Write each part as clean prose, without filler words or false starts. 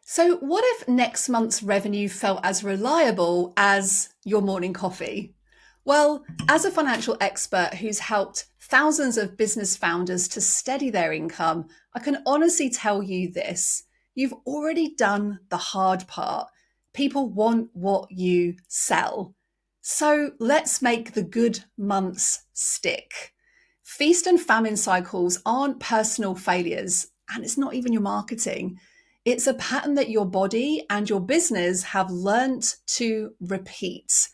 So, what if next month's revenue felt as reliable as your morning coffee? Well, as a financial expert who's helped thousands of business founders to steady their income, I can honestly tell you this: you've already done the hard part. People want what you sell. So, let's make the good months stick. Feast and famine cycles aren't personal failures, and it's not even your marketing. It's a pattern that your body and your business have learnt to repeat.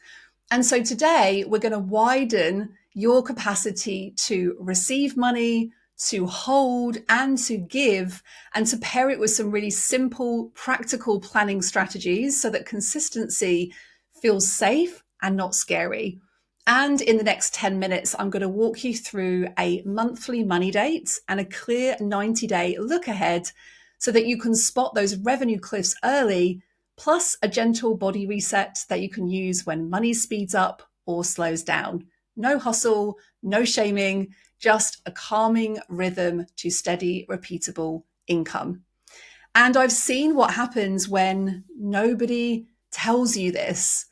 And so today we're going to widen your capacity to receive money, to hold and to give, and to pair it with some really simple, practical planning strategies so that consistency feels safe and not scary. And in the next 10 minutes, I'm going to walk you through a monthly money date and a clear 90-day look ahead so that you can spot those revenue cliffs early, plus a gentle body reset that you can use when money speeds up or slows down. No hustle, no shaming, just a calming rhythm to steady, repeatable income. And I've seen what happens when nobody tells you this,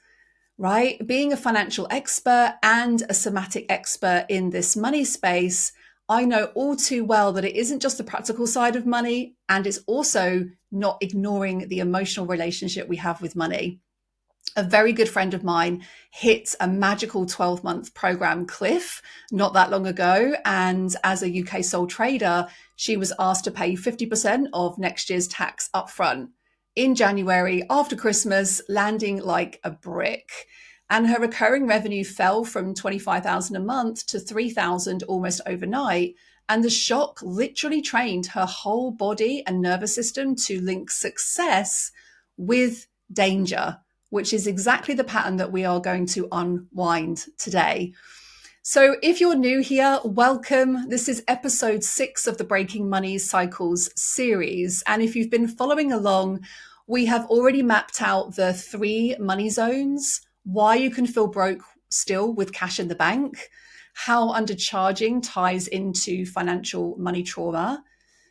right? Being a financial expert and a somatic expert in this money space, I know all too well that it isn't just the practical side of money, and it's also not ignoring the emotional relationship we have with money. A very good friend of mine hit a magical 12-month program cliff not that long ago. And as a UK sole trader, she was asked to pay 50% of next year's tax upfront in January after Christmas, landing like a brick. And her recurring revenue fell from 25,000 a month to 3,000 almost overnight. And the shock literally trained her whole body and nervous system to link success with danger, which is exactly the pattern that we are going to unwind today. So if you're new here, welcome. This is episode 6 of the Breaking Money Cycles series. And if you've been following along, we have already mapped out the 3 money zones, why you can feel broke still with cash in the bank, how undercharging ties into financial money trauma,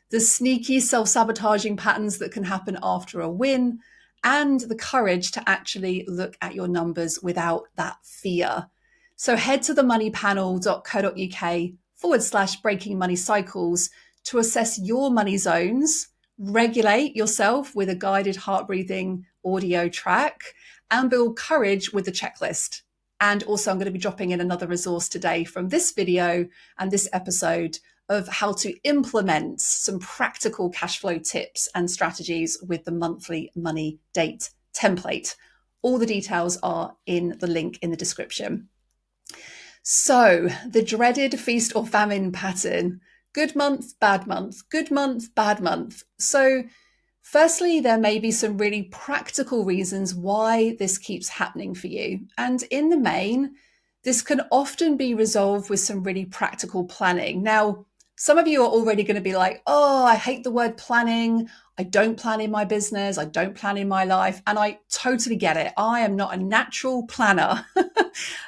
the sneaky self-sabotaging patterns that can happen after a win, and the courage to actually look at your numbers without that fear. So head to themoneypanel.co.uk/breaking money cycles to assess your money zones, regulate yourself with a guided heart breathing audio track, and build courage with the checklist. And also I'm going to be dropping in another resource today from this video and this episode of how to implement some practical cash flow tips and strategies with the monthly money date template. All the details are in the link in the description. So the dreaded feast or famine pattern: good month, bad month, good month, bad month. So firstly, there may be some really practical reasons why this keeps happening for you. And in the main, this can often be resolved with some really practical planning. Now, some of you are already going to be like, oh, I hate the word planning. I don't plan in my business. I don't plan in my life. And I totally get it. I am not a natural planner.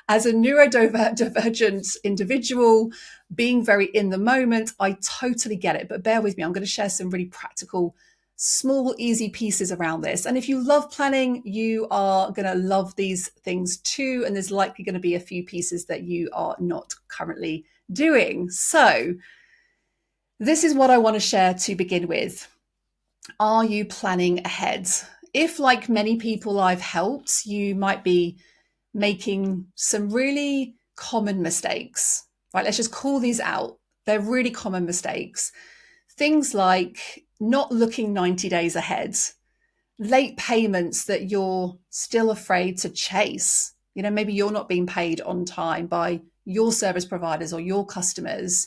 As a neurodivergent individual, being very in the moment, I totally get it. But bear with me. I'm going to share some really practical, small, easy pieces around this. And if you love planning, you are going to love these things too. And there's likely going to be a few pieces that you are not currently doing. So this is what I want to share to begin with. Are you planning ahead? If, like many people I've helped, you might be making some really common mistakes, right? Let's just call these out. They're really common mistakes. Things like not looking 90 days ahead, late payments that you're still afraid to chase. You know, maybe you're not being paid on time by your service providers or your customers.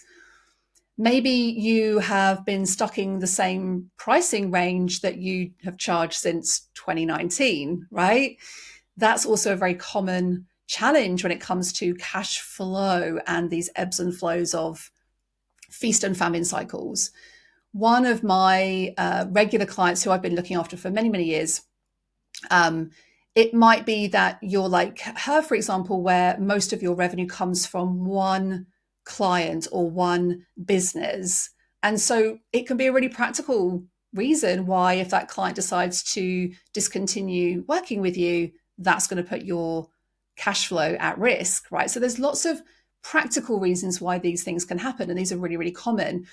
Maybe you have been stuck in the same pricing range that you have charged since 2019, right? That's also a very common challenge when it comes to cash flow and these ebbs and flows of feast and famine cycles. One of my regular clients who I've been looking after for many, many years, it might be that you're like her, for example, where most of your revenue comes from one client or one business. And so it can be a really practical reason why, if that client decides to discontinue working with you, that's going to put your cash flow at risk, right? So there's lots of practical reasons why these things can happen. And these are really, really common.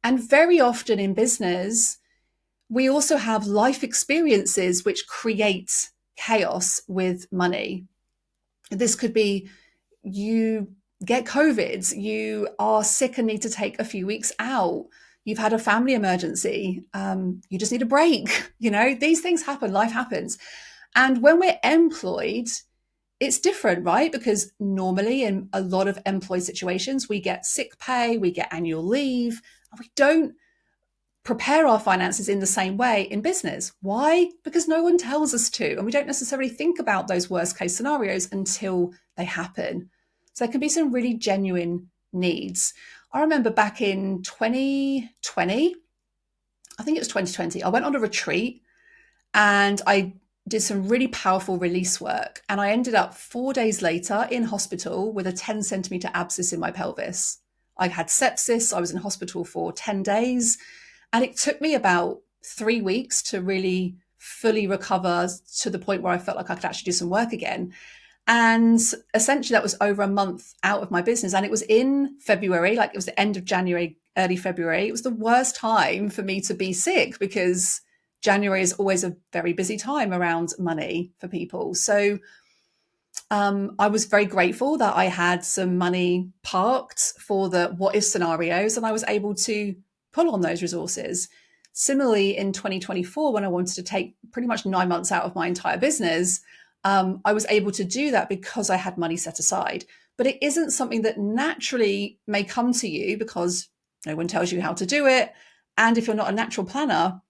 And very often in business, we also have life experiences which create chaos with money. This could be you get COVID, you are sick and need to take a few weeks out, you've had a family emergency, you just need a break. These things happen, life happens. And when we're employed, it's different, right? Because normally in a lot of employee situations, we get sick pay, we get annual leave, and we don't prepare our finances in the same way in business. Why? Because no one tells us to, and we don't necessarily think about those worst case scenarios until they happen. So there can be some really genuine needs. I remember back in 2020, I think it was 2020, I went on a retreat and I did some really powerful release work. And I ended up 4 days later in hospital with a 10 centimeter abscess in my pelvis. I had sepsis. I was in hospital for 10 days. And it took me about 3 weeks to really fully recover to the point where I felt like I could actually do some work again. And essentially that was over a month out of my business. And it was in February, like it was the end of January, early February. It was the worst time for me to be sick because January is always a very busy time around money for people. So I was very grateful that I had some money parked for the what if scenarios, and I was able to pull on those resources. Similarly, in 2024, when I wanted to take pretty much 9 months out of my entire business, I was able to do that because I had money set aside. But it isn't something that naturally may come to you because no one tells you how to do it. And if you're not a natural planner,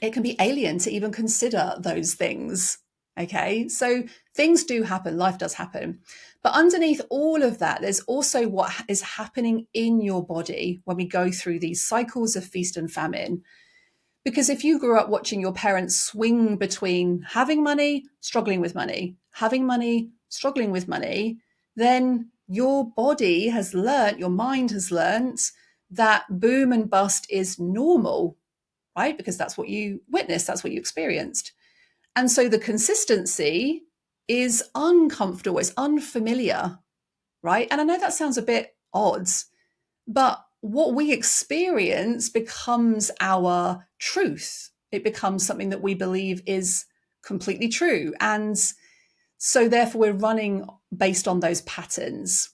it can be alien to even consider those things. Okay, so things do happen, life does happen. But underneath all of that, there's also what is happening in your body when we go through these cycles of feast and famine. Because if you grew up watching your parents swing between having money, struggling with money, having money, struggling with money, then your body has learnt, your mind has learnt that boom and bust is normal, right? Because that's what you witnessed, that's what you experienced. And so the consistency is uncomfortable, it's unfamiliar, right? And I know that sounds a bit odd, but what we experience becomes our truth. It becomes something that we believe is completely true. And so therefore we're running based on those patterns.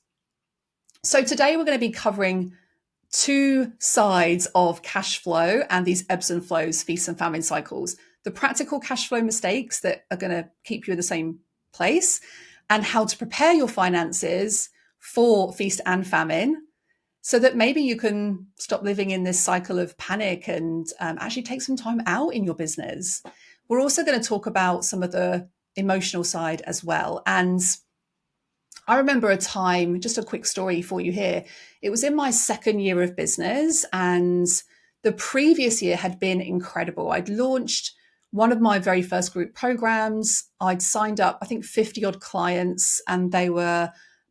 So today we're going to be covering two sides of cash flow and these ebbs and flows, feast and famine cycles. The practical cash flow mistakes that are going to keep you in the same place, and how to prepare your finances for feast and famine so that maybe you can stop living in this cycle of panic and actually take some time out in your business. We're also going to talk about some of the emotional side as well. And I remember a time, just a quick story for you here. It was in my second year of business, and the previous year had been incredible. I'd launched one of my very first group programs. I'd signed up, I think, 50 odd clients, and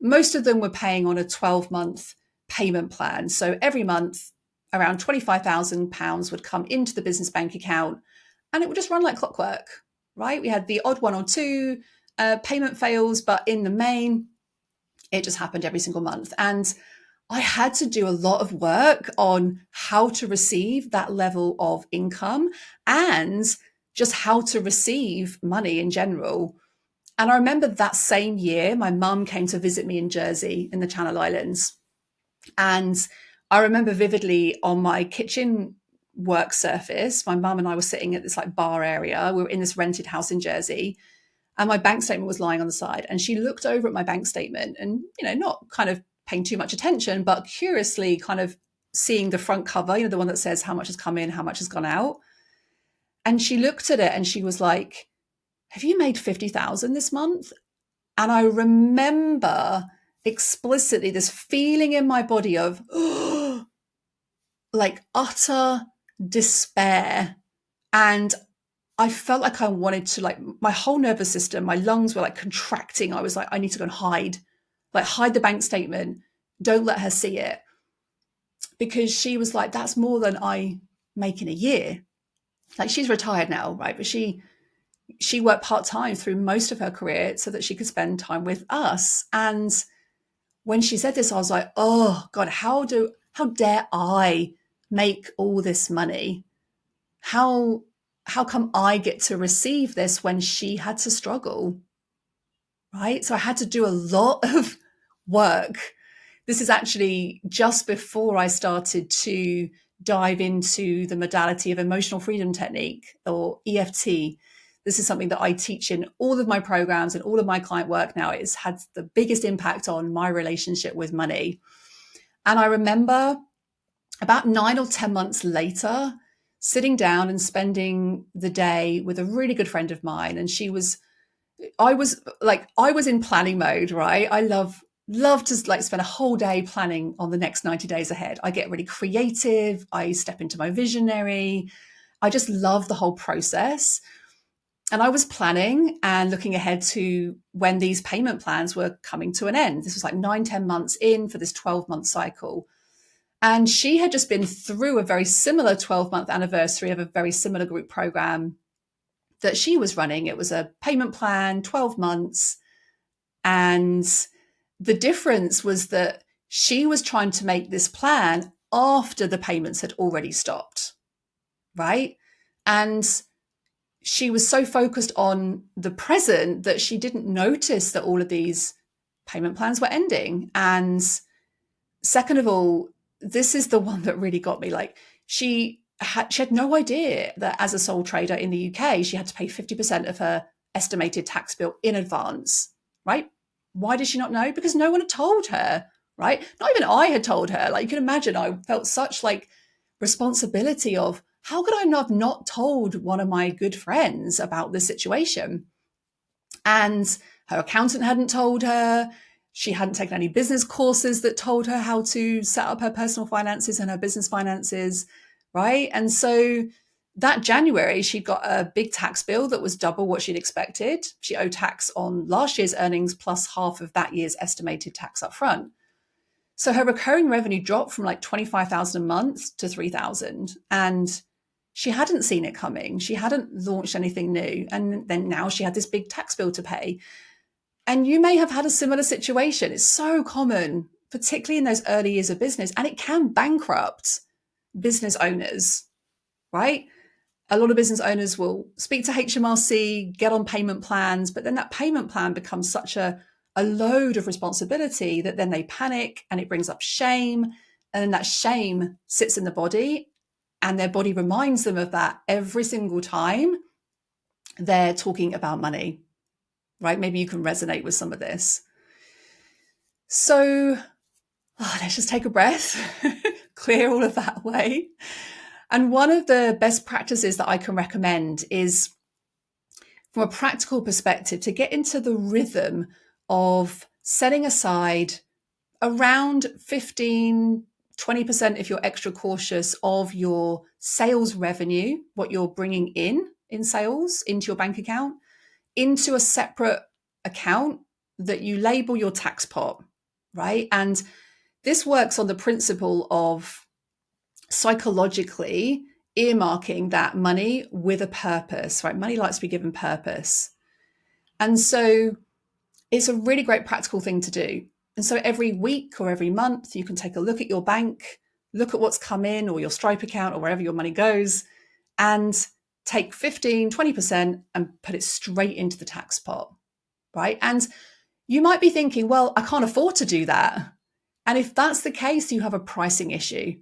most of them were paying on a 12-month payment plan. So every month, around £25,000 would come into the business bank account, and it would just run like clockwork, right? We had the odd one or two payment fails, but in the main, it just happened every single month. And I had to do a lot of work on how to receive that level of income and just how to receive money in general. And I remember that same year, my mum came to visit me in Jersey in the Channel Islands. And I remember vividly on my kitchen work surface, my mum and I were sitting at this like bar area. We were in this rented house in Jersey, and my bank statement was lying on the side. And she looked over at my bank statement and, not kind of paying too much attention, but curiously kind of seeing the front cover, the one that says how much has come in, how much has gone out. And she looked at it and she was like, "Have you made 50,000 this month?" And I remember explicitly this feeling in my body of like utter despair. And I felt like I wanted to, like, my whole nervous system, my lungs were like contracting. I was like, I need to go and hide the bank statement. Don't let her see it. Because she was like, that's more than I make in a year. Like, she's retired now, right? But she worked part-time through most of her career so that she could spend time with us. And when she said this, I was like, oh God, how dare I make all this money? How come I get to receive this when she had to struggle? Right? So I had to do a lot of work. This is actually just before I started to dive into the modality of emotional freedom technique, or EFT. This is something that I teach in all of my programs and all of my client work now. It's had the biggest impact on my relationship with money. And I remember about 9 or 10 months later, sitting down and spending the day with a really good friend of mine. And I was in planning mode, right? I love to like spend a whole day planning on the next 90 days ahead. I get really creative. I step into my visionary. I just love the whole process. And I was planning and looking ahead to when these payment plans were coming to an end. This was like 9, 10 months in for this 12-month cycle. And she had just been through a very similar 12-month anniversary of a very similar group program that she was running. It was a payment plan, 12 months. And the difference was that she was trying to make this plan after the payments had already stopped, right? And she was so focused on the present that she didn't notice that all of these payment plans were ending. And second of all, this is the one that really got me. Like, she had no idea that as a sole trader in the UK, she had to pay 50% of her estimated tax bill in advance, right? Why did she not know? Because no one had told her, right? Not even I had told her. Like, you can imagine, I felt such like responsibility of, how could I not told one of my good friends about this situation? And her accountant hadn't told her. She hadn't taken any business courses that told her how to set up her personal finances and her business finances, right? And so that January, she got a big tax bill that was double what she'd expected. She owed tax on last year's earnings plus half of that year's estimated tax up front. So her recurring revenue dropped from like 25,000 a month to 3,000. And she hadn't seen it coming. She hadn't launched anything new. And then now she had this big tax bill to pay. And you may have had a similar situation. It's so common, particularly in those early years of business, and it can bankrupt business owners, right? A lot of business owners will speak to HMRC, get on payment plans, but then that payment plan becomes such a load of responsibility that then they panic, and it brings up shame. And then that shame sits in the body, and their body reminds them of that every single time they're talking about money, right? Maybe you can resonate with some of this. So let's just take a breath, clear all of that away. And one of the best practices that I can recommend is, from a practical perspective, to get into the rhythm of setting aside around 15, 20%, if you're extra cautious, of your sales revenue, what you're bringing in sales into your bank account, into a separate account that you label your tax pot, right? And this works on the principle of psychologically earmarking that money with a purpose, right? Money likes to be given purpose. And so it's a really great practical thing to do. And so every week or every month, you can take a look at your bank, look at what's come in, or your Stripe account, or wherever your money goes, and take 15, 20% and put it straight into the tax pot, right? And you might be thinking, well, I can't afford to do that. And if that's the case, you have a pricing issue.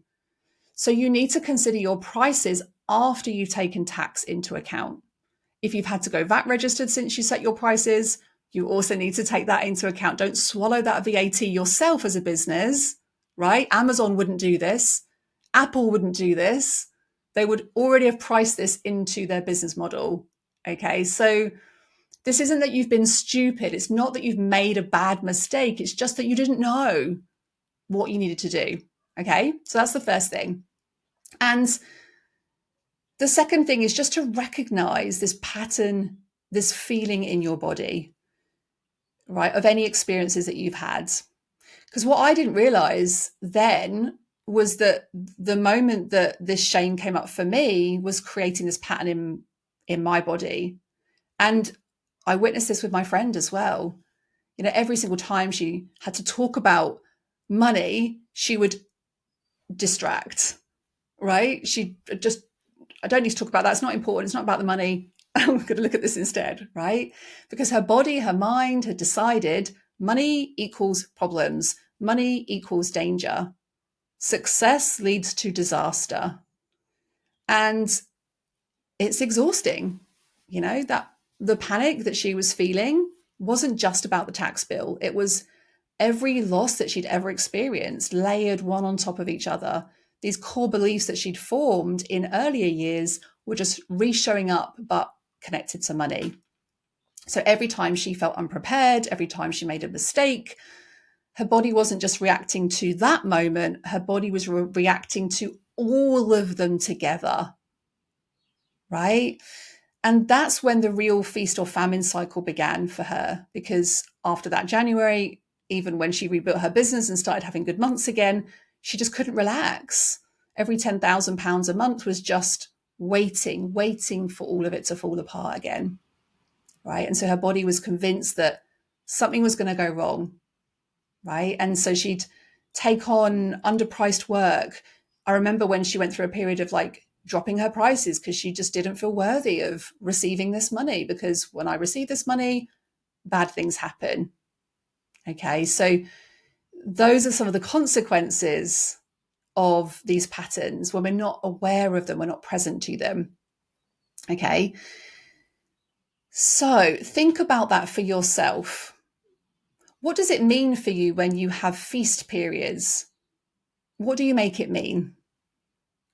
So you need to consider your prices after you've taken tax into account. If you've had to go VAT registered since you set your prices, you also need to take that into account. Don't swallow that VAT yourself as a business, right? Amazon wouldn't do this. Apple wouldn't do this. They would already have priced this into their business model. Okay, so this isn't that you've been stupid. It's not that you've made a bad mistake. It's just that you didn't know what you needed to do. Okay, so that's the first thing. And the second thing is just to recognize this pattern, this feeling in your body, right, of any experiences that you've had. Because what I didn't realize then was that the moment that this shame came up for me was creating this pattern in my body. And I witnessed this with my friend as well. Every single time she had to talk about money, she would distract, right? She just, I don't need to talk about that. It's not important. It's not about the money. I'm going to look at this instead, right? Because her body, her mind had decided money equals problems, money equals danger. Success leads to disaster. And it's exhausting, that the panic that she was feeling wasn't just about the tax bill. It was every loss that she'd ever experienced, layered one on top of each other. These core beliefs that she'd formed in earlier years were just re-showing up, but connected to money. So every time she felt unprepared, every time she made a mistake, her body wasn't just reacting to that moment, her body was reacting to all of them together, right? And that's when the real feast or famine cycle began for her, because after that January, even when she rebuilt her business and started having good months again, she just couldn't relax. Every £10,000 a month was just waiting for all of it to fall apart again, right? And so her body was convinced that something was going to go wrong, right? And so she'd take on underpriced work. I remember when she went through a period of dropping her prices because she just didn't feel worthy of receiving this money, because when I receive this money, bad things happen. Okay, so those are some of the consequences of these patterns when we're not aware of them, we're not present to them. Okay, so think about that for yourself. What does it mean for you when you have feast periods? What do you make it mean?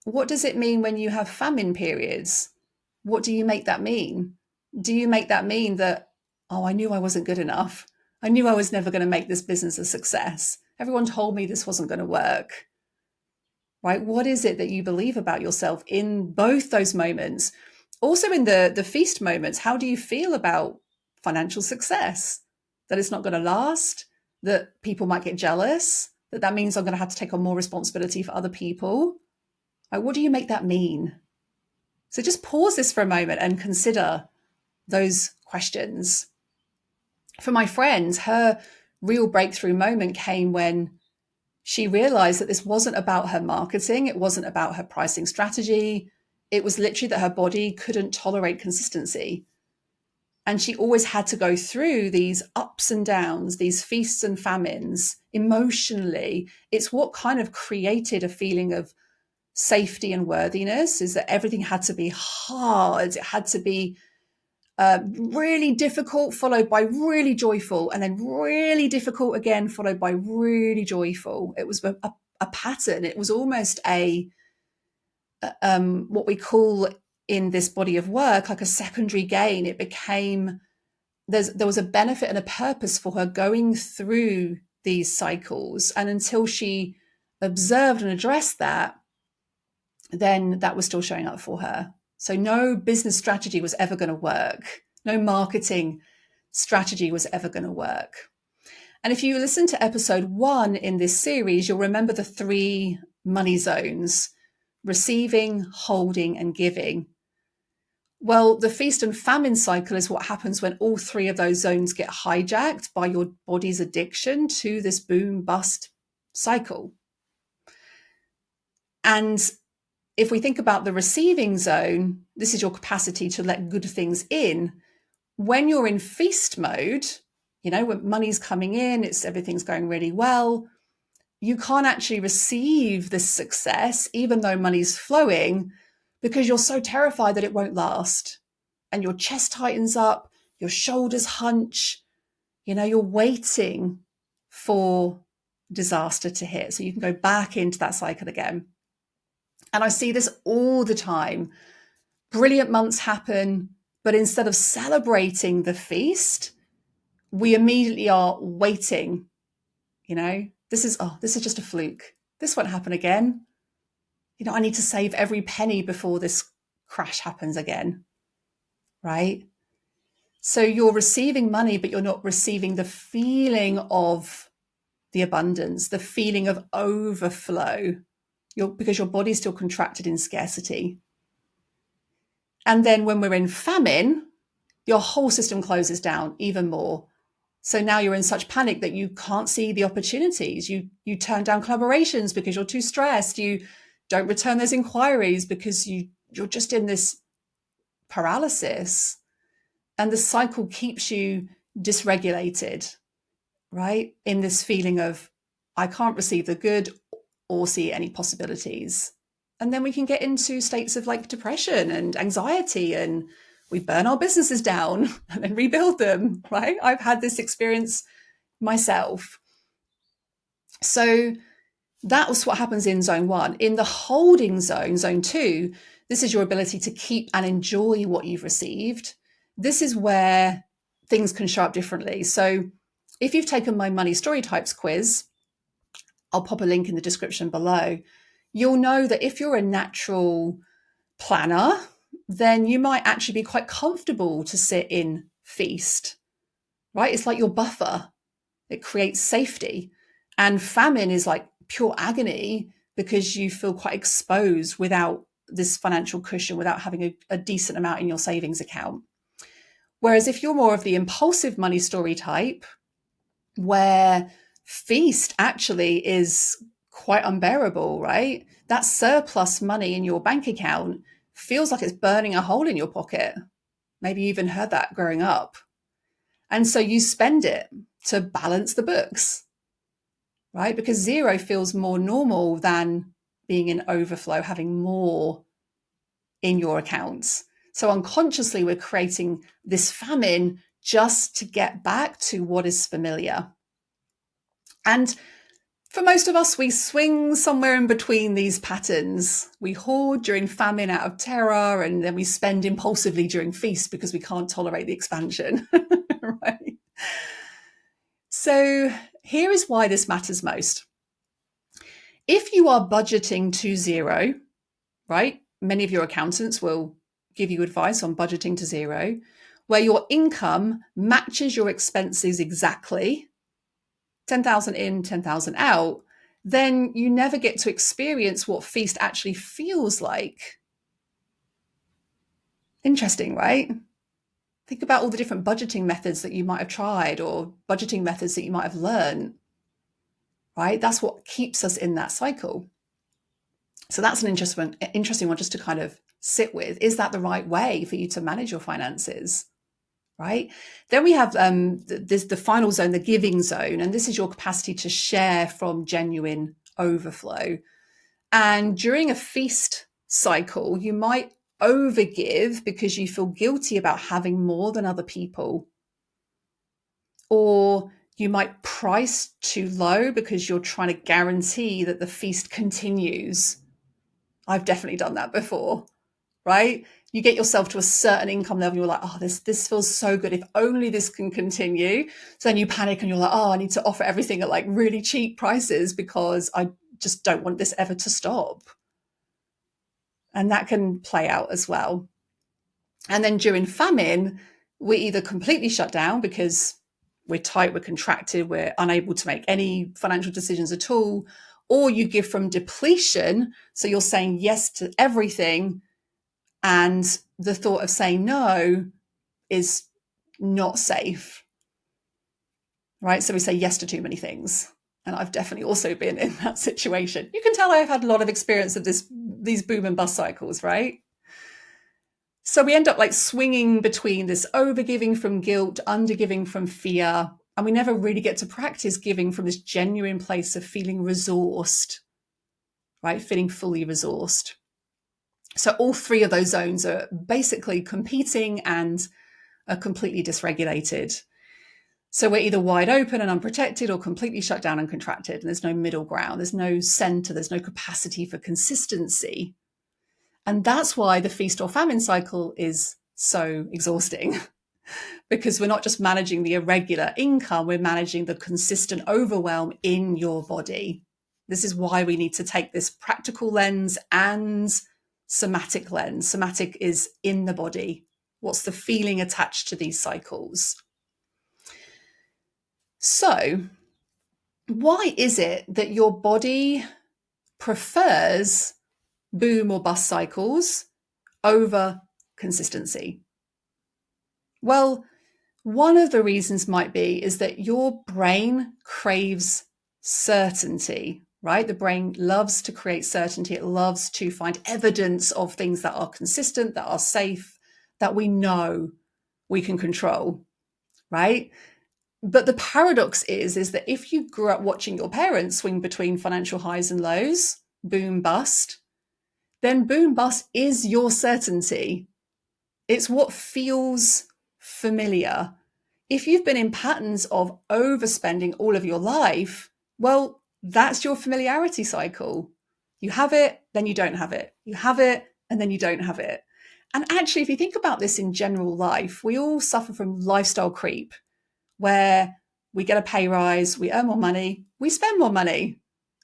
What does it mean when you have famine periods? What do you make that mean? Do you make that mean that, oh, I knew I wasn't good enough. I knew I was never going to make this business a success. Everyone told me this wasn't going to work, right? What is it that you believe about yourself in both those moments? Also in the feast moments, how do you feel about financial success? That it's not going to last, that people might get jealous, that means I'm going to have to take on more responsibility for other people. Like, what do you make that mean? So just pause this for a moment and consider those questions. For my friend, her real breakthrough moment came when she realized that this wasn't about her marketing. It wasn't about her pricing strategy. It was literally that her body couldn't tolerate consistency. And she always had to go through these ups and downs, these feasts and famines emotionally. It's what kind of created a feeling of safety and worthiness, is that everything had to be hard. It had to be really difficult, followed by really joyful, and then really difficult again, followed by really joyful. It was a pattern. It was almost what we call in this body of work, like a secondary gain. It became, there was a benefit and a purpose for her going through these cycles. And until she observed and addressed that, then that was still showing up for her. So no business strategy was ever going to work. No marketing strategy was ever going to work. And if you listen to episode 1 in this series, you'll remember the 3 money zones: receiving, holding, and giving. Well, the feast and famine cycle is what happens when all 3 of those zones get hijacked by your body's addiction to this boom bust cycle. And if we think about the receiving zone, this is your capacity to let good things in. When you're in feast mode, when money's coming in, everything's going really well, you can't actually receive this success, even though money's flowing, because you're so terrified that it won't last. And your chest tightens up, your shoulders hunch, you're waiting for disaster to hit so you can go back into that cycle again. And I see this all the time. Brilliant months happen, but instead of celebrating the feast, we immediately are waiting. This is just a fluke. This won't happen again. I need to save every penny before this crash happens again, right? So you're receiving money, but you're not receiving the feeling of the abundance, the feeling of overflow. because your body's still contracted in scarcity. And then when we're in famine, your whole system closes down even more. So now you're in such panic that you can't see the opportunities. You turn down collaborations because you're too stressed. You don't return those inquiries because you're just in this paralysis. And the cycle keeps you dysregulated, right? In this feeling of, I can't receive the good or see any possibilities. And then we can get into states of like depression and anxiety, and we burn our businesses down and then rebuild them, right? I've had this experience myself. So that was what happens in zone 1. In the holding zone, zone 2, this is your ability to keep and enjoy what you've received. This is where things can show up differently. So if you've taken my money story types quiz, I'll pop a link in the description below. You'll know that if you're a natural planner, then you might actually be quite comfortable to sit in feast, right? It's like your buffer. It creates safety. And famine is like pure agony because you feel quite exposed without this financial cushion, without having a decent amount in your savings account. Whereas if you're more of the impulsive money story type, where feast actually is quite unbearable, right? That surplus money in your bank account feels like it's burning a hole in your pocket. Maybe you even heard that growing up. And so you spend it to balance the books, right? Because zero feels more normal than being in overflow, having more in your accounts. So unconsciously, we're creating this famine just to get back to what is familiar. And for most of us, we swing somewhere in between these patterns. We hoard during famine out of terror, and then we spend impulsively during feast because we can't tolerate the expansion, right? So here is why this matters most. If you are budgeting to zero, right? Many of your accountants will give you advice on budgeting to zero, where your income matches your expenses exactly, 10,000 in, 10,000 out, then you never get to experience what feast actually feels like. Interesting, right? Think about all the different budgeting methods that you might have tried or budgeting methods that you might have learned, right? That's what keeps us in that cycle. So that's an interesting one just to kind of sit with. Is that the right way for you to manage your finances? Right? Then we have the final zone, the giving zone, and this is your capacity to share from genuine overflow. And during a feast cycle, you might overgive because you feel guilty about having more than other people. Or you might price too low because you're trying to guarantee that the feast continues. I've definitely done that before, right? You get yourself to a certain income level, you're like, oh, this feels so good. If only this can continue. So then you panic and you're like, oh, I need to offer everything at like really cheap prices because I just don't want this ever to stop. And that can play out as well. And then during famine, we either completely shut down because we're tight, we're contracted, we're unable to make any financial decisions at all, or you give from depletion. So you're saying yes to everything, and the thought of saying no is not safe, right? So we say yes to too many things. And I've definitely also been in that situation. You can tell I've had a lot of experience of these boom and bust cycles, right? So we end up like swinging between this overgiving from guilt, undergiving from fear, and we never really get to practice giving from this genuine place of feeling resourced, right? Feeling fully resourced. So all three of those zones are basically competing and are completely dysregulated. So we're either wide open and unprotected or completely shut down and contracted. And there's no middle ground. There's no center. There's no capacity for consistency. And that's why the feast or famine cycle is so exhausting, because we're not just managing the irregular income, we're managing the consistent overwhelm in your body. This is why we need to take this practical lens and somatic lens. Somatic is in the body. What's the feeling attached to these cycles? So, why is it that your body prefers boom or bust cycles over consistency? Well, one of the reasons might be is that your brain craves certainty, right? The brain loves to create certainty. It loves to find evidence of things that are consistent, that are safe, that we know we can control, right? But the paradox is that if you grew up watching your parents swing between financial highs and lows, boom, bust, then boom, bust is your certainty. It's what feels familiar. If you've been in patterns of overspending all of your life, well, that's your familiarity cycle. You have it, then you don't have it. You have it, and then you don't have it. And actually, if you think about this in general life, we all suffer from lifestyle creep, where we get a pay rise, we earn more money, we spend more money,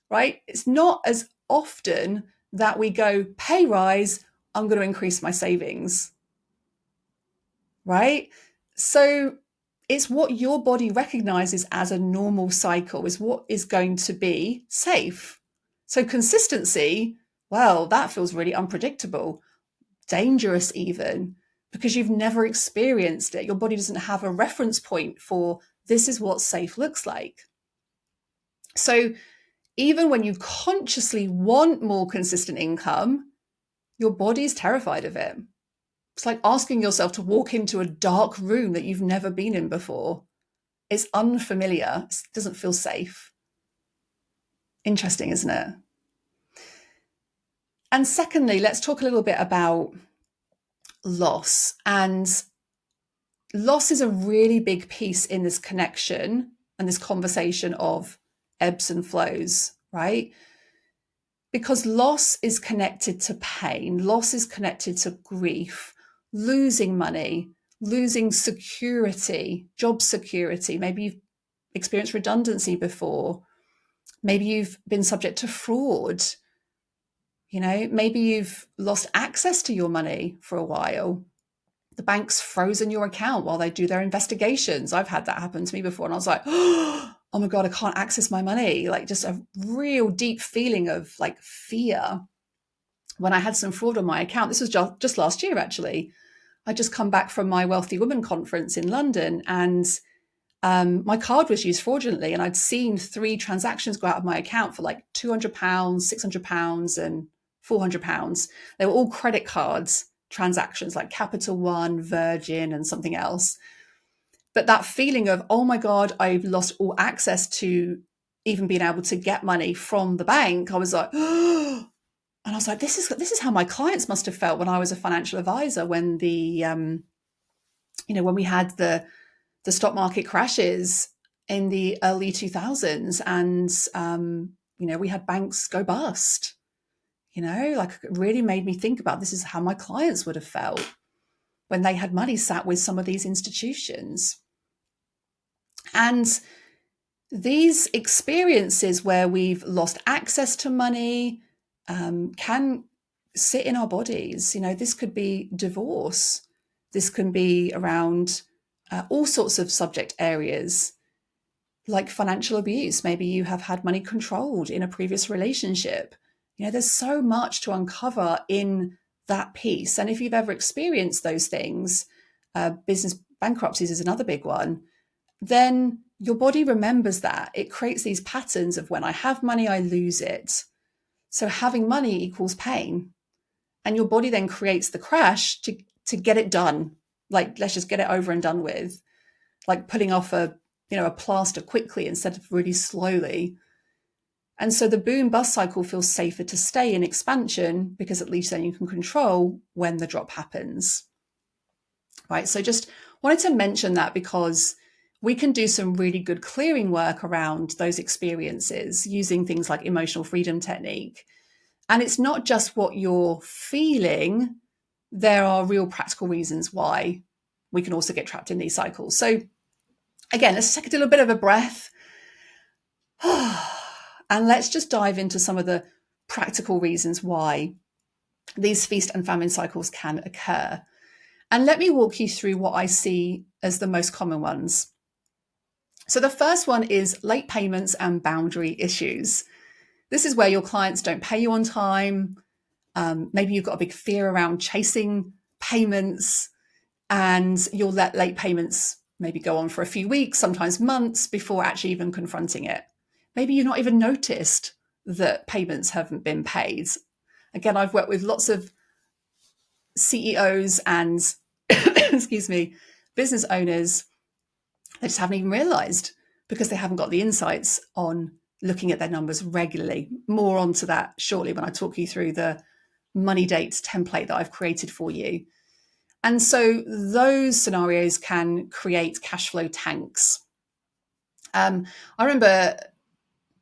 right? It's not as often that we go, pay rise, I'm going to increase my savings, right? So it's what your body recognizes as a normal cycle is what is going to be safe. So consistency, well, that feels really unpredictable, dangerous even, because you've never experienced it. Your body doesn't have a reference point for this is what safe looks like. So even when you consciously want more consistent income, your body is terrified of it. It's like asking yourself to walk into a dark room that you've never been in before. It's unfamiliar. It doesn't feel safe. Interesting, isn't it? And secondly, let's talk a little bit about loss. And loss is a really big piece in this connection and this conversation of ebbs and flows, right? Because loss is connected to pain, loss is connected to grief, losing money, losing security, job security. Maybe you've experienced redundancy before. Maybe you've been subject to fraud. Maybe you've lost access to your money for a while. The bank's frozen your account while they do their investigations. I've had that happen to me before. And I was like, oh my God, I can't access my money. Like just a real deep feeling of like fear when I had some fraud on my account. This was just last year, actually. I just come back from my Wealthy Women conference in London, and my card was used fraudulently. And I'd seen 3 transactions go out of my account for like £200, £600 and £400. They were all credit cards transactions like Capital One, Virgin, and something else. But that feeling of, oh my God, I've lost all access to even being able to get money from the bank. I was like, oh, and I was like, this is how my clients must have felt when I was a financial advisor, when when we had the stock market crashes in the early 2000s, and we had banks go bust. Like it really made me think about, this is how my clients would have felt when they had money sat with some of these institutions. And these experiences where we've lost access to money can sit in our bodies. This could be divorce. This can be around all sorts of subject areas, like financial abuse. Maybe you have had money controlled in a previous relationship. There's so much to uncover in that piece. And if you've ever experienced those things, business bankruptcies is another big one, then your body remembers that. It creates these patterns of, when I have money, I lose it. So having money equals pain. And your body then creates the crash to get it done. Like, let's just get it over and done with. Like putting off a plaster quickly instead of really slowly. And so the boom bust cycle feels safer to stay in expansion, because at least then you can control when the drop happens. Right. So just wanted to mention that, because we can do some really good clearing work around those experiences using things like emotional freedom technique. And it's not just what you're feeling. There are real practical reasons why we can also get trapped in these cycles. So again, let's take a little bit of a breath. And let's just dive into some of the practical reasons why these feast and famine cycles can occur. And let me walk you through what I see as the most common ones. So the first one is late payments and boundary issues. This is where your clients don't pay you on time. Maybe you've got a big fear around chasing payments, and you'll let late payments maybe go on for a few weeks, sometimes months, before actually even confronting it. Maybe you've not even noticed that payments haven't been paid. Again, I've worked with lots of CEOs and excuse me, business owners. They just haven't even realized because they haven't got the insights on looking at their numbers regularly. More onto that shortly when I talk you through the money dates template that I've created for you. And so those scenarios can create cash flow tanks. I remember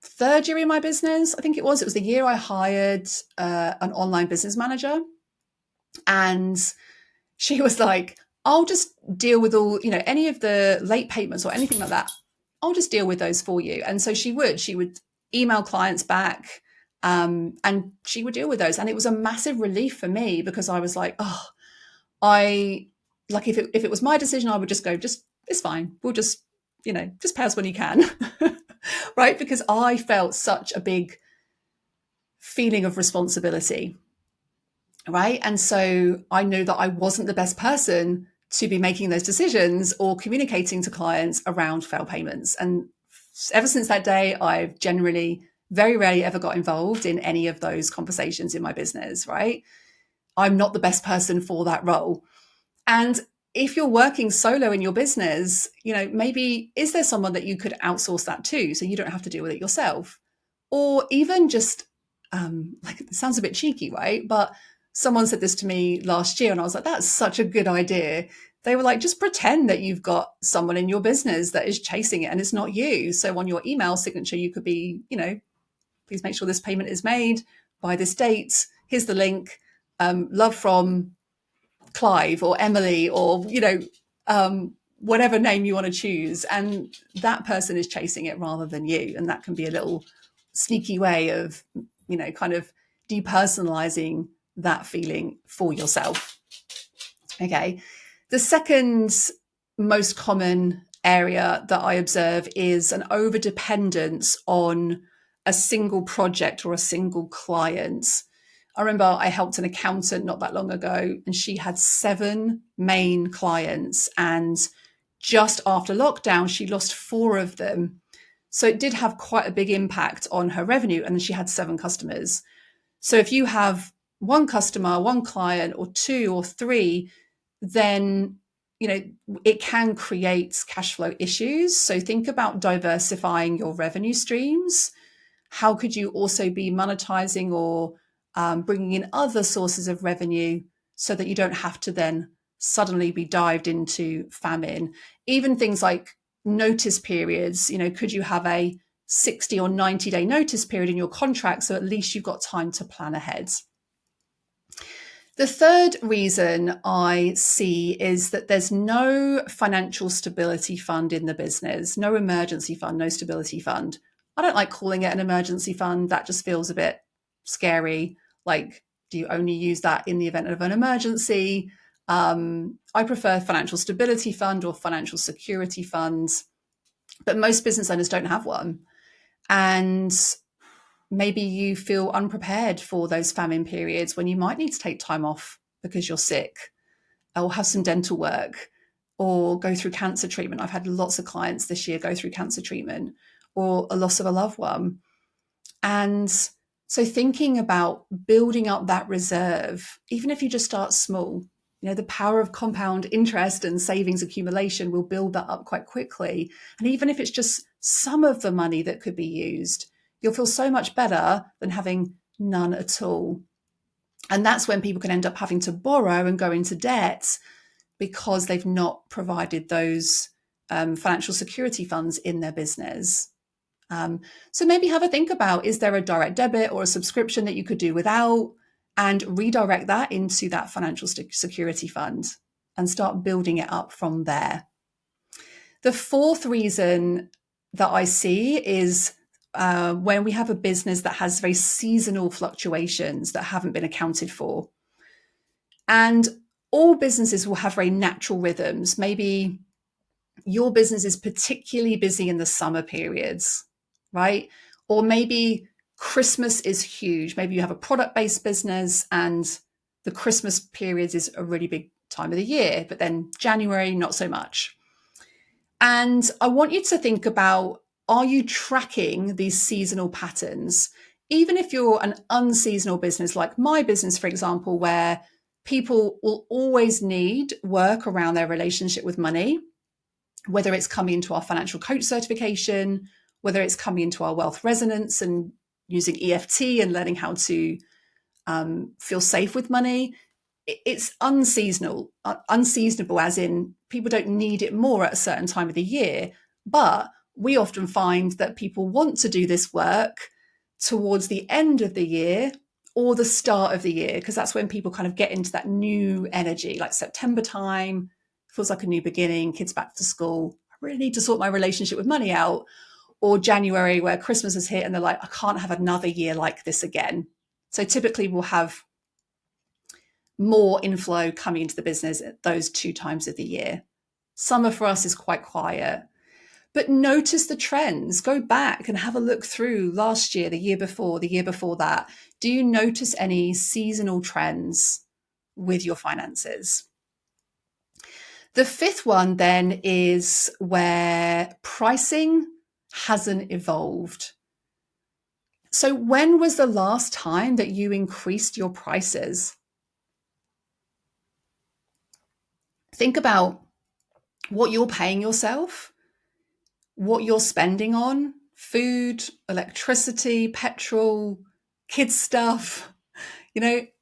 third year in my business, I think it was the year I hired an online business manager. And she was like, I'll just deal with all, any of the late payments or anything like that. I'll just deal with those for you. And so she would email clients back, and she would deal with those. And it was a massive relief for me because I was like, oh, if it was my decision, I would just go, it's fine. We'll just pay us when you can. Right? Because I felt such a big feeling of responsibility. Right. And so I knew that I wasn't the best person to be making those decisions or communicating to clients around failed payments. And ever since that day, I've generally very rarely ever got involved in any of those conversations in my business. Right. I'm not the best person for that role. And if you're working solo in your business, maybe is there someone that you could outsource that to so you don't have to deal with it yourself? Or even just, it sounds a bit cheeky, right? But someone said this to me last year and I was like, that's such a good idea. They were like, just pretend that you've got someone in your business that is chasing it and it's not you. So on your email signature, you could be, please make sure this payment is made by this date. Here's the link. Love from Clive or Emily or, whatever name you want to choose. And that person is chasing it rather than you. And that can be a little sneaky way of, kind of depersonalizing that feeling for yourself. Okay. The second most common area that I observe is an overdependence on a single project or a single client. I remember I helped an accountant not that long ago, and she had 7 main clients. And just after lockdown, she lost 4 of them. So it did have quite a big impact on her revenue. And she had 7 customers. So if you have 1 customer, 1 client, or 2 or 3, then it can create cash flow issues. So think about diversifying your revenue streams. How could you also be monetizing or bringing in other sources of revenue so that you don't have to then suddenly be dived into famine? Even things like notice periods, could you have a 60 or 90-day notice period in your contract so at least you've got time to plan ahead? The third reason I see is that there's no financial stability fund in the business, no emergency fund, no stability fund. I don't like calling it an emergency fund. That just feels a bit scary. Like, do you only use that in the event of an emergency? I prefer financial stability fund or financial security funds, but most business owners don't have one. And maybe you feel unprepared for those famine periods when you might need to take time off because you're sick, or have some dental work, or go through cancer treatment. I've had lots of clients this year go through cancer treatment, or a loss of a loved one. And so thinking about building up that reserve, even if you just start small, the power of compound interest and savings accumulation will build that up quite quickly. And even if it's just some of the money that could be used, you'll feel so much better than having none at all. And that's when people can end up having to borrow and go into debt because they've not provided those financial security funds in their business. So maybe have a think about, is there a direct debit or a subscription that you could do without, and redirect that into that financial security fund and start building it up from there. The fourth reason that I see is when we have a business that has very seasonal fluctuations that haven't been accounted for. And all businesses will have very natural rhythms. Maybe your business is particularly busy in the summer periods, right? Or maybe Christmas is huge. Maybe you have a product-based business and the Christmas period is a really big time of the year, but then January, not so much. And I want you to think about, are you tracking these seasonal patterns? Even if you're an unseasonal business, like my business, for example, where people will always need work around their relationship with money, whether it's coming into our financial coach certification, whether it's coming into our wealth resonance and using EFT and learning how to feel safe with money. It's unseasonable, as in people don't need it more at a certain time of the year. But we often find that people want to do this work towards the end of the year or the start of the year, because that's when people kind of get into that new energy, like September time, feels like a new beginning, kids back to school. I really need to sort my relationship with money out. Or January, where Christmas has hit and they're like, I can't have another year like this again. So typically we'll have more inflow coming into the business at those 2 times of the year. Summer for us is quite quiet. But notice the trends. Go back and have a look through last year, the year before that. Do you notice any seasonal trends with your finances? The 5th one then is where pricing hasn't evolved. So when was the last time that you increased your prices? Think about what you're paying yourself, what you're spending on food, electricity, petrol, kids stuff.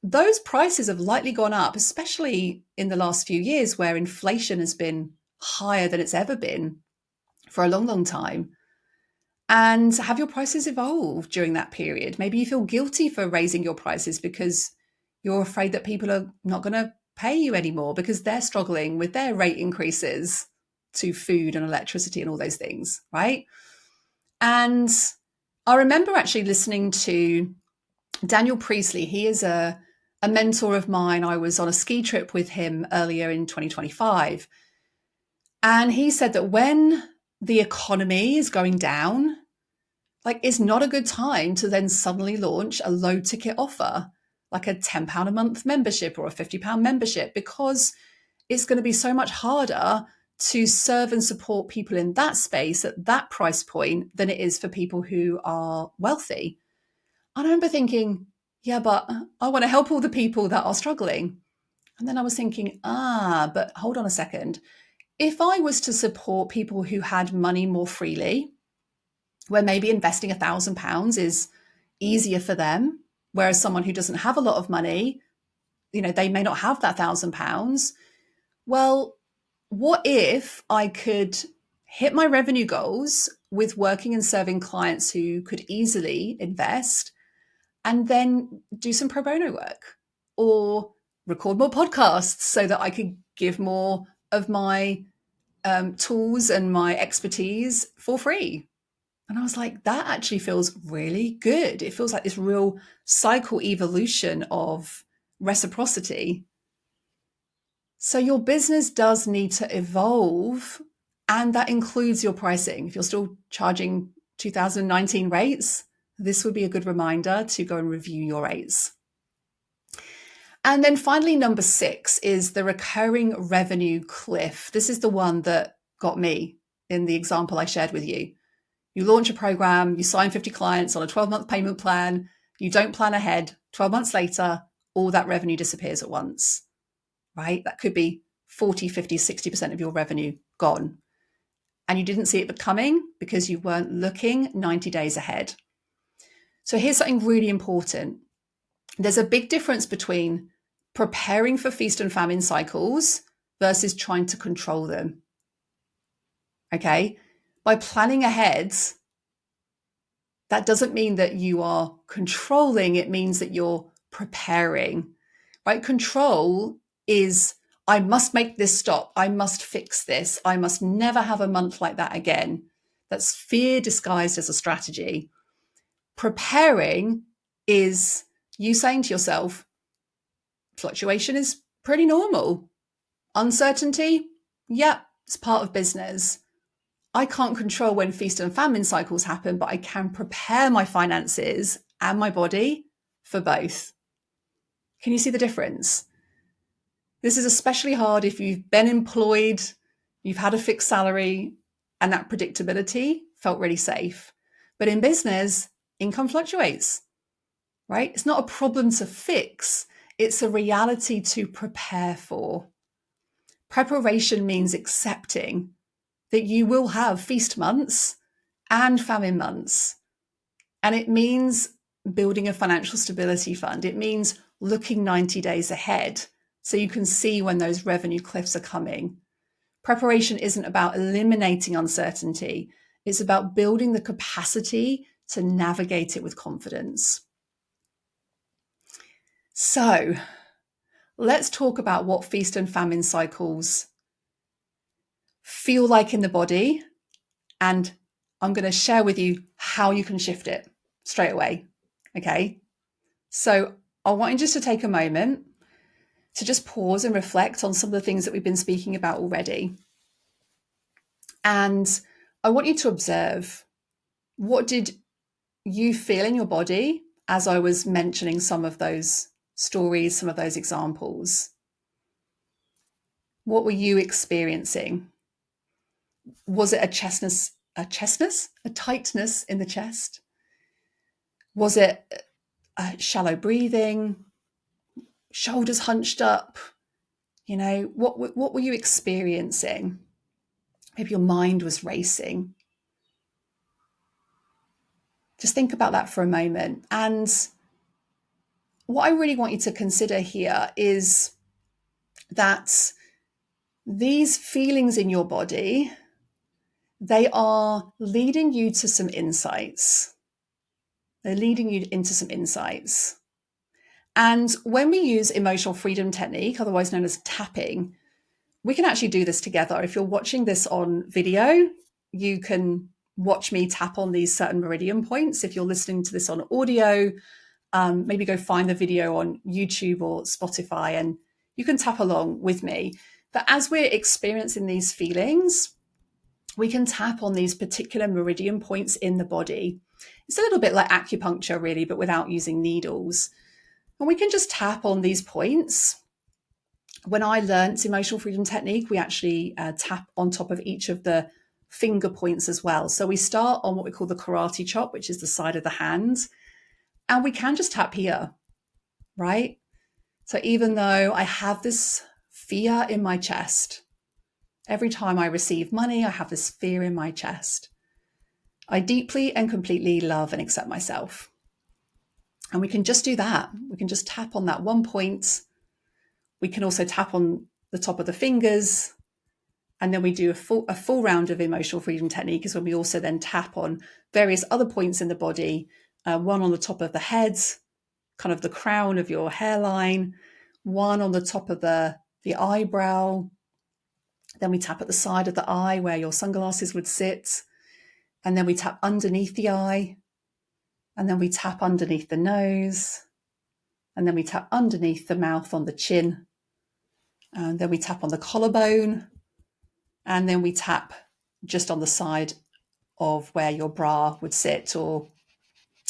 Those prices have likely gone up, especially in the last few years where inflation has been higher than it's ever been for a long, long time. And have your prices evolved during that period? Maybe you feel guilty for raising your prices because you're afraid that people are not going to pay you anymore because they're struggling with their rate increases to food and electricity and all those things, right? And I remember actually listening to Daniel Priestley. He is a mentor of mine. I was on a ski trip with him earlier in 2025. And he said that when the economy is going down, it's not a good time to then suddenly launch a low ticket offer, like a £10 a month membership or a £50 membership, because it's going to be so much harder to serve and support people in that space at that price point than it is for people who are wealthy. I remember thinking, yeah, but I want to help all the people that are struggling. And then I was thinking, but hold on a second. If I was to support people who had money more freely, where maybe investing £1,000 is easier for them, whereas someone who doesn't have a lot of money, they may not have that £1,000. Well, what if I could hit my revenue goals with working and serving clients who could easily invest and then do some pro bono work or record more podcasts so that I could give more of my tools and my expertise for free? And I was like, that actually feels really good. It feels like this real cycle evolution of reciprocity. So your business does need to evolve, and that includes your pricing. If you're still charging 2019 rates, this would be a good reminder to go and review your rates. And then finally, number 6 is the recurring revenue cliff. This is the one that got me in the example I shared with you. You launch a program, you sign 50 clients on a 12-month payment plan, you don't plan ahead, 12 months later, all that revenue disappears at once, right? That could be 40, 50, 60% of your revenue gone. And you didn't see it coming because you weren't looking 90 days ahead. So here's something really important. There's a big difference between preparing for feast and famine cycles versus trying to control them. Okay? By planning ahead, that doesn't mean that you are controlling. It means that you're preparing, right? Control is, I must make this stop. I must fix this. I must never have a month like that again. That's fear disguised as a strategy. Preparing is you saying to yourself, fluctuation is pretty normal. Uncertainty, yeah, it's part of business. I can't control when feast and famine cycles happen, but I can prepare my finances and my body for both. Can you see the difference? This is especially hard if you've been employed, you've had a fixed salary, and that predictability felt really safe. But in business, income fluctuates, right? It's not a problem to fix, it's a reality to prepare for. Preparation means accepting that you will have feast months and famine months. And it means building a financial stability fund. It means looking 90 days ahead so you can see when those revenue cliffs are coming. Preparation isn't about eliminating uncertainty. It's about building the capacity to navigate it with confidence. So let's talk about what feast and famine cycles feel like in the body. And I'm going to share with you how you can shift it straight away. Okay. So I want you just to take a moment to just pause and reflect on some of the things that we've been speaking about already. And I want you to observe, what did you feel in your body as I was mentioning some of those stories, some of those examples? What were you experiencing? Was it a tightness in the chest? Was it shallow breathing, shoulders hunched up? You know, what were you experiencing? Maybe your mind was racing. Just think about that for a moment. And what I really want you to consider here is that these feelings in your body, they are leading you to some insights. They're leading you into some insights. And when we use emotional freedom technique, otherwise known as tapping, we can actually do this together. If you're watching this on video, you can watch me tap on these certain meridian points. If you're listening to this on audio, maybe go find the video on YouTube or Spotify and you can tap along with me. But as we're experiencing these feelings, we can tap on these particular meridian points in the body. It's a little bit like acupuncture, really, but without using needles. And we can just tap on these points. When I learned emotional freedom technique, we actually tap on top of each of the finger points as well. So we start on what we call the karate chop, which is the side of the hand. And we can just tap here, right? So even though I have this fear in my chest, every time I receive money, I have this fear in my chest. I deeply and completely love and accept myself. And we can just do that. We can just tap on that one point. We can also tap on the top of the fingers. And then we do a full round of emotional freedom technique is when we also then tap on various other points in the body, one on the top of the head, kind of the crown of your hairline, one on the top of the eyebrow. Then we tap at the side of the eye where your sunglasses would sit. And then we tap underneath the eye. And then we tap underneath the nose. And then we tap underneath the mouth on the chin. And then we tap on the collarbone. And then we tap just on the side of where your bra would sit, or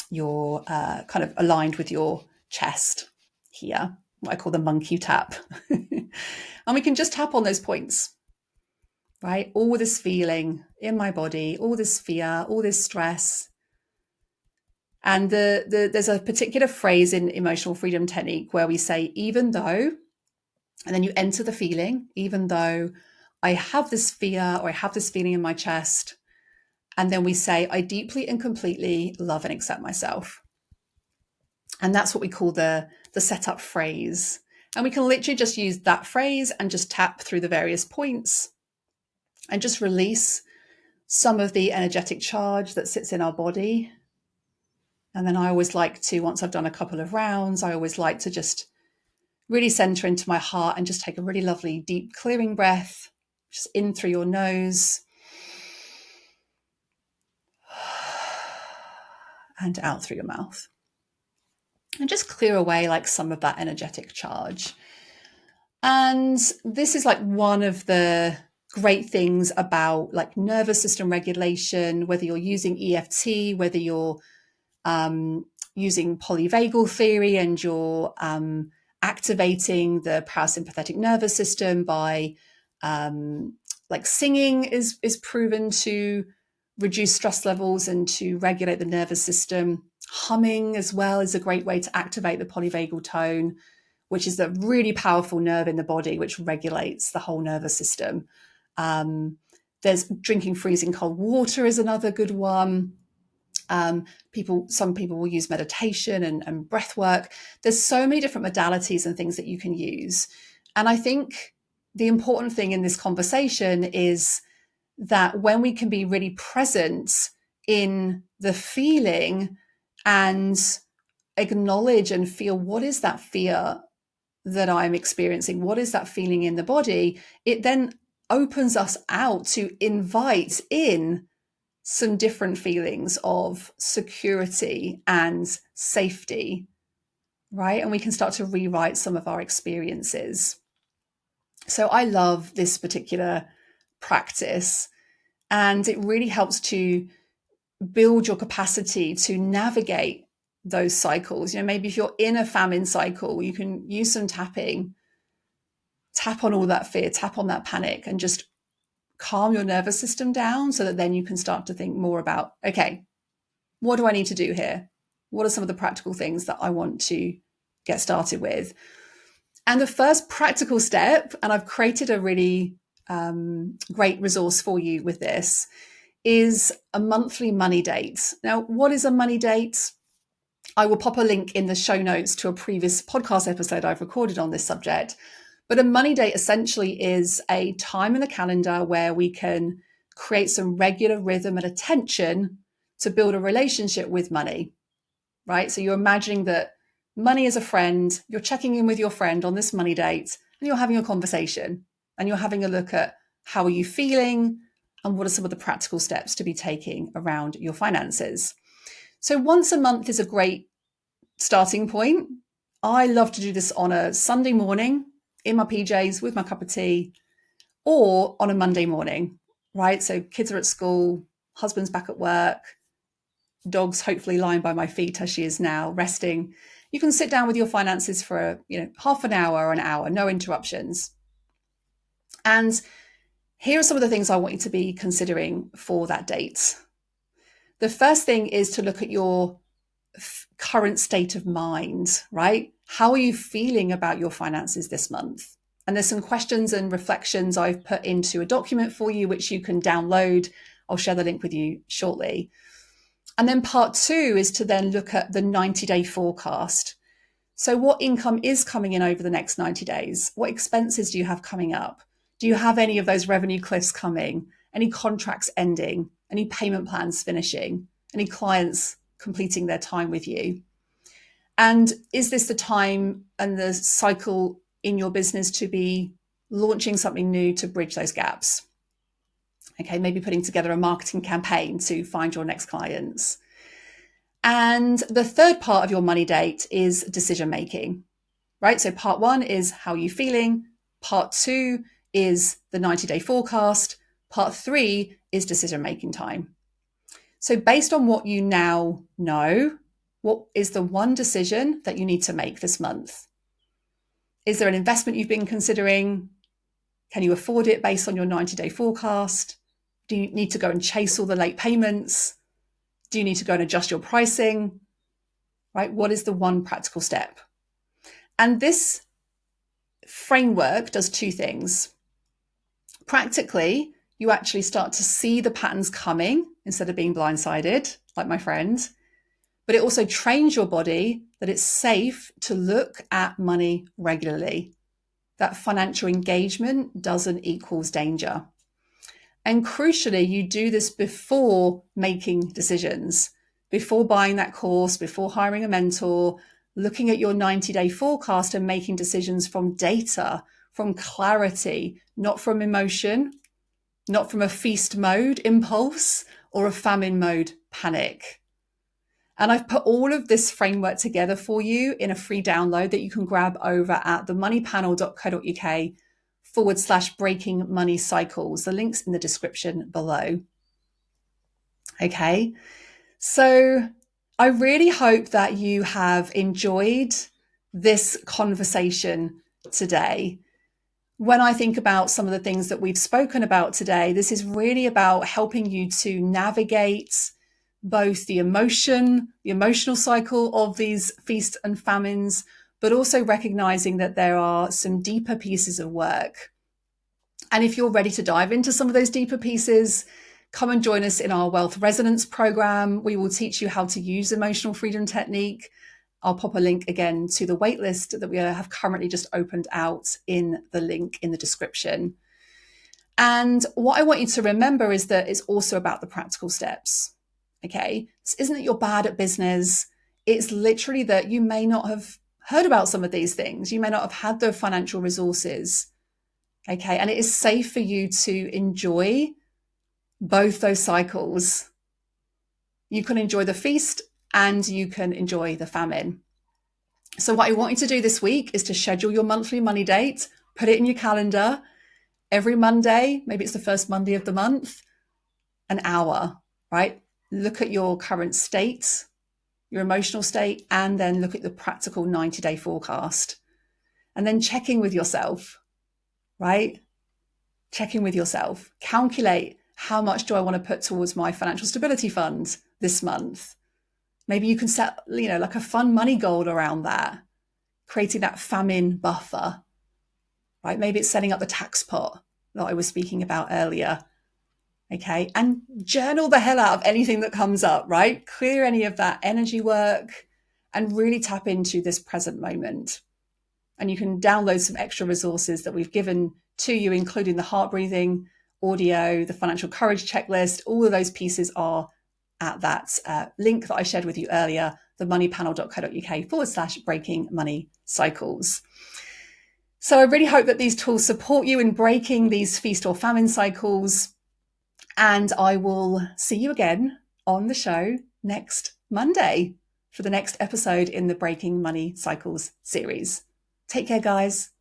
your kind of aligned with your chest here, what I call the monkey tap. And we can just tap on those points, right? All this feeling in my body, all this fear, all this stress. And there's a particular phrase in emotional freedom technique where we say, even though, and then you enter the feeling, even though I have this fear or I have this feeling in my chest. And then we say, I deeply and completely love and accept myself. And that's what we call the setup phrase. And we can literally just use that phrase and just tap through the various points and just release some of the energetic charge that sits in our body. And then I always like to, once I've done a couple of rounds, I always like to just really center into my heart and just take a really lovely deep clearing breath, just in through your nose and out through your mouth. And just clear away like some of that energetic charge. And this is like one of the great things about like nervous system regulation, whether you're using EFT, whether you're using polyvagal theory, and you're activating the parasympathetic nervous system by like singing is proven to reduce stress levels and to regulate the nervous system. Humming as well is a great way to activate the polyvagal tone, which is a really powerful nerve in the body, which regulates the whole nervous system. There's drinking freezing cold water is another good one. Some people will use meditation and breath work. There's so many different modalities and things that you can use. And I think the important thing in this conversation is that when we can be really present in the feeling and acknowledge and feel, what is that fear that I'm experiencing? What is that feeling in the body? It then opens us out to invite in some different feelings of security and safety, right? And we can start to rewrite some of our experiences. So I love this particular practice, and it really helps to build your capacity to navigate those cycles. Maybe if you're in a famine cycle, you can use some tapping, tap on all that fear, tap on that panic, and just calm your nervous system down so that then you can start to think more about, okay, what do I need to do here? What are some of the practical things that I want to get started with? And the first practical step, and I've created a really great resource for you with this, is a monthly money date. Now, what is a money date? I will pop a link in the show notes to a previous podcast episode I've recorded on this subject. But a money date essentially is a time in the calendar where we can create some regular rhythm and attention to build a relationship with money, right? So you're imagining that money is a friend, you're checking in with your friend on this money date, and you're having a conversation, and you're having a look at how are you feeling and what are some of the practical steps to be taking around your finances. So once a month is a great starting point. I love to do this on a Sunday morning in my PJs with my cup of tea, or on a Monday morning, right? So kids are at school, husband's back at work, dog's hopefully lying by my feet as she is now, resting. You can sit down with your finances for half an hour or an hour, no interruptions. And here are some of the things I want you to be considering for that date. The first thing is to look at your current state of mind, right? How are you feeling about your finances this month? And there's some questions and reflections I've put into a document for you, which you can download. I'll share the link with you shortly. And then part 2 is to then look at the 90-day forecast. So what income is coming in over the next 90 days? What expenses do you have coming up? Do you have any of those revenue cliffs coming? Any contracts ending? Any payment plans finishing? Any clients completing their time with you? And is this the time and the cycle in your business to be launching something new to bridge those gaps? Okay, maybe putting together a marketing campaign to find your next clients. And the third part of your money date is decision making, right? So part 1 is how are you feeling? Part 2 is the 90-day forecast. Part 3 is decision making time. So based on what you now know, what is the one decision that you need to make this month? Is there an investment you've been considering? Can you afford it based on your 90-day forecast? Do you need to go and chase all the late payments? Do you need to go and adjust your pricing? Right? What is the one practical step? And this framework does 2 things. Practically, you actually start to see the patterns coming instead of being blindsided, like my friend. But it also trains your body that it's safe to look at money regularly. That financial engagement doesn't equals danger. And crucially, you do this before making decisions, before buying that course, before hiring a mentor, looking at your 90-day forecast and making decisions from data, from clarity, not from emotion, not from a feast mode impulse or a famine mode panic. And I've put all of this framework together for you in a free download that you can grab over at themoneypanel.co.uk/breaking money cycles. The link's in the description below. Okay, so I really hope that you have enjoyed this conversation today. When I think about some of the things that we've spoken about today, this is really about helping you to navigate both the emotional cycle of these feast and famines, but also recognizing that there are some deeper pieces of work. And if you're ready to dive into some of those deeper pieces, come and join us in our Wealth Resonance program. We will teach you how to use emotional freedom technique. I'll pop a link again to the waitlist that we have currently just opened out in the link in the description. And what I want you to remember is that it's also about the practical steps. Okay. This isn't that you're bad at business. It's literally that you may not have heard about some of these things. You may not have had the financial resources. Okay. And it is safe for you to enjoy both those cycles. You can enjoy the feast and you can enjoy the famine. So what I want you to do this week is to schedule your monthly money date, put it in your calendar every Monday. Maybe it's the first Monday of the month, an hour, right? Look at your current state, your emotional state, and then look at the practical 90-day forecast. And then check in with yourself, right? Check in with yourself. Calculate, how much do I want to put towards my financial stability fund this month? Maybe you can set, like a fun money goal around that, creating that famine buffer, right? Maybe it's setting up the tax pot that I was speaking about earlier. Okay. And journal the hell out of anything that comes up, right? Clear any of that energy work and really tap into this present moment. And you can download some extra resources that we've given to you, including the heart breathing audio, the financial courage checklist. All of those pieces are at that link that I shared with you earlier, themoneypanel.co.uk/breaking money cycles. So I really hope that these tools support you in breaking these feast or famine cycles. And I will see you again on the show next Monday for the next episode in the Breaking Money Cycles series. Take care, guys.